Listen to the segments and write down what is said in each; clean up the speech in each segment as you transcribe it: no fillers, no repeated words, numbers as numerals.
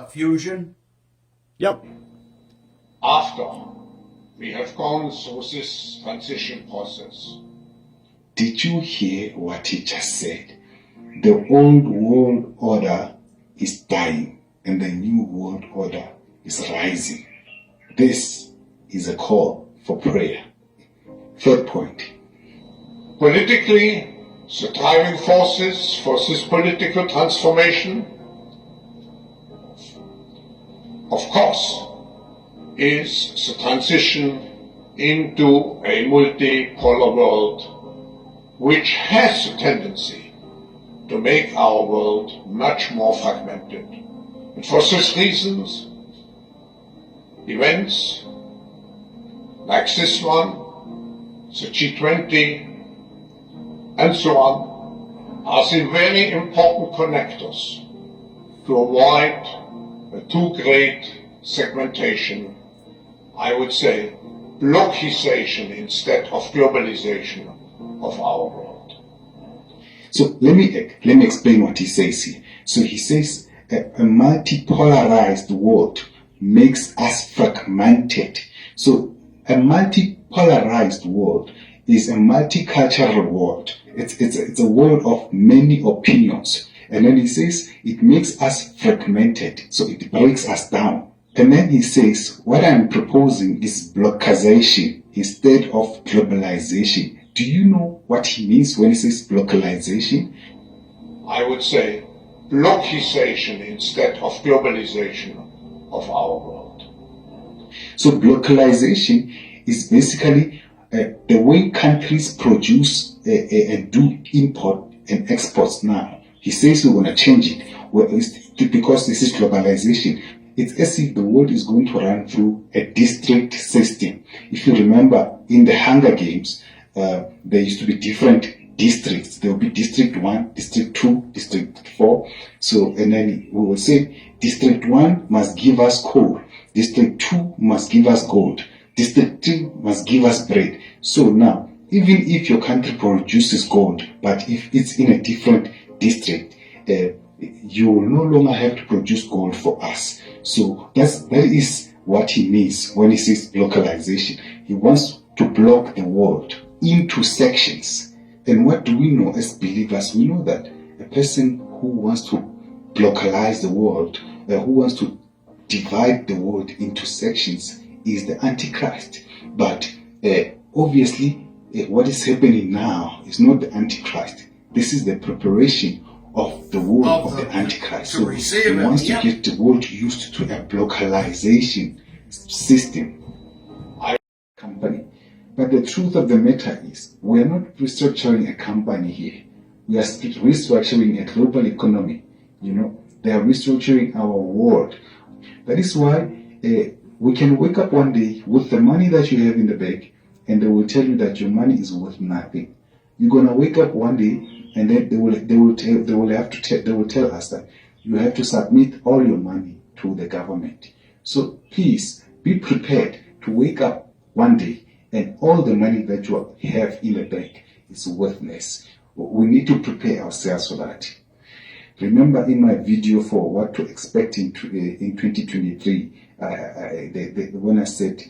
Fusion? Yep. After we have gone through this transition process, did you hear what he just said? The old world order is dying and the new world order is rising. This is a call for prayer. Third point. politically, the driving forces for this political transformation, of course, is the transition into a multipolar world, which has a tendency to make our world much more fragmented. And for such reasons, events like this one, the G20, and so on, are the very important connectors to avoid a too great segmentation, I would say blockization instead of globalization of our world. So let me explain what he says here. So he says a multipolarized world makes us fragmented. So a multipolarized world is a multicultural world. It's a world of many opinions. And then he says it makes us fragmented, so it breaks us down. And then he says what I'm proposing is blockization instead of globalization. Do you know what he means when he says blockization? I would say blockization instead of globalization of our world. So blockalization is basically the way countries produce and do import and exports now. He says we're going to change it because this is globalization. It's as if the world is going to run through a district system. If you remember, in the Hunger Games, there used to be different districts. There will be District 1, District 2, District 4. So, and then we will say District 1 must give us coal. District 2 must give us gold. District 3 must give us bread. So now, even if your country produces gold, but if it's in a different district, you will no longer have to produce gold for us. So that is what he means when he says localization. He wants to block the world into sections. And what do we know as believers? We know that a person who wants to localize the world, who wants to divide the world into sections, is the Antichrist. But obviously, what is happening now is not the Antichrist. This is the preparation of the world of the Antichrist. So he wants to get the world used to a localization system. Company. But the truth of the matter is, we are not restructuring a company here. We are restructuring a global economy. You know, they are restructuring our world. That is why we can wake up one day with the money that you have in the bank, and they will tell you that your money is worth nothing. You're gonna wake up one day, and then they will tell us that you have to submit all your money to the government. So please be prepared to wake up one day and all the money that you have in the bank is worthless. We need to prepare ourselves for that. Remember in my video for what to expect in 2023, when I said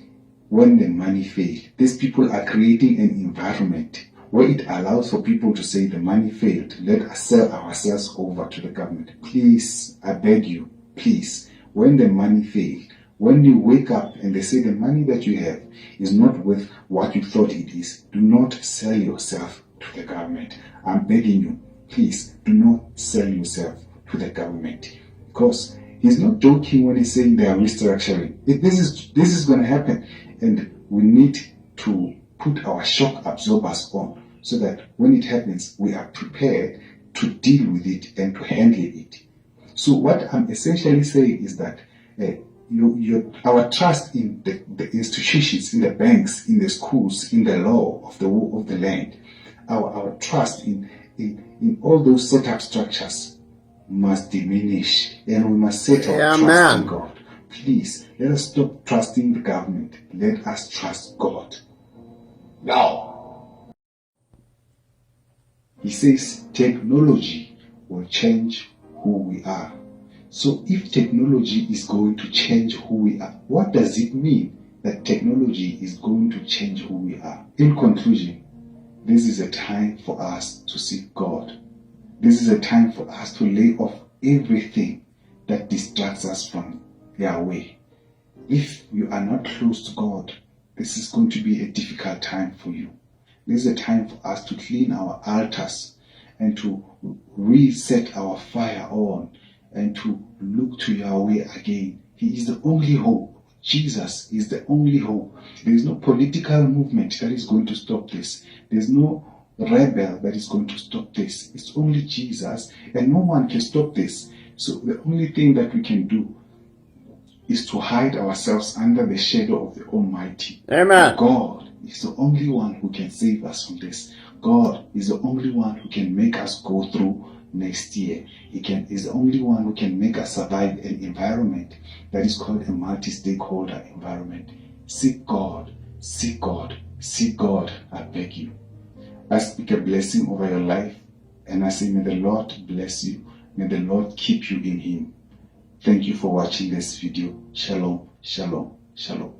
when the money fails, these people are creating an environment where it allows for people to say the money failed, let us sell ourselves over to the government. Please, I beg you, please, when the money fails, when you wake up and they say the money that you have is not worth what you thought it is, do not sell yourself to the government. I'm begging you, please, do not sell yourself to the government. Because he's not joking when he's saying they are restructuring. This is going to happen, and we need to put our shock absorbers on so that when it happens, we are prepared to deal with it and to handle it. So what I'm essentially saying is that our trust in the institutions, in the banks, in the schools, in the law of the land, our trust in all those set up structures must diminish, and we must set our trust in God. Please, let us stop trusting the government. Let us trust God. Now, he says technology will change who we are. So if technology is going to change who we are, what does it mean that technology is going to change who we are? In conclusion, this is a time for us to seek God. This is a time for us to lay off everything that distracts us from Yahweh. If you are not close to God, this is going to be a difficult time for you. This is a time for us to clean our altars and to reset our fire on and to look to Yahweh again. He is the only hope. Jesus is the only hope. There is no political movement that is going to stop this. There's no rebel that is going to stop this. It's only Jesus, and no one can stop this. So the only thing that we can do is to hide ourselves under the shadow of the Almighty. Amen. God is the only one who can save us from this. God is the only one who can make us go through next year. He is the only one who can make us survive an environment that is called a multi-stakeholder environment. Seek God, seek God, seek God, I beg you. I speak a blessing over your life, and I say, may the Lord bless you. May the Lord keep you in Him. Thank you for watching this video. Shalom, shalom, shalom.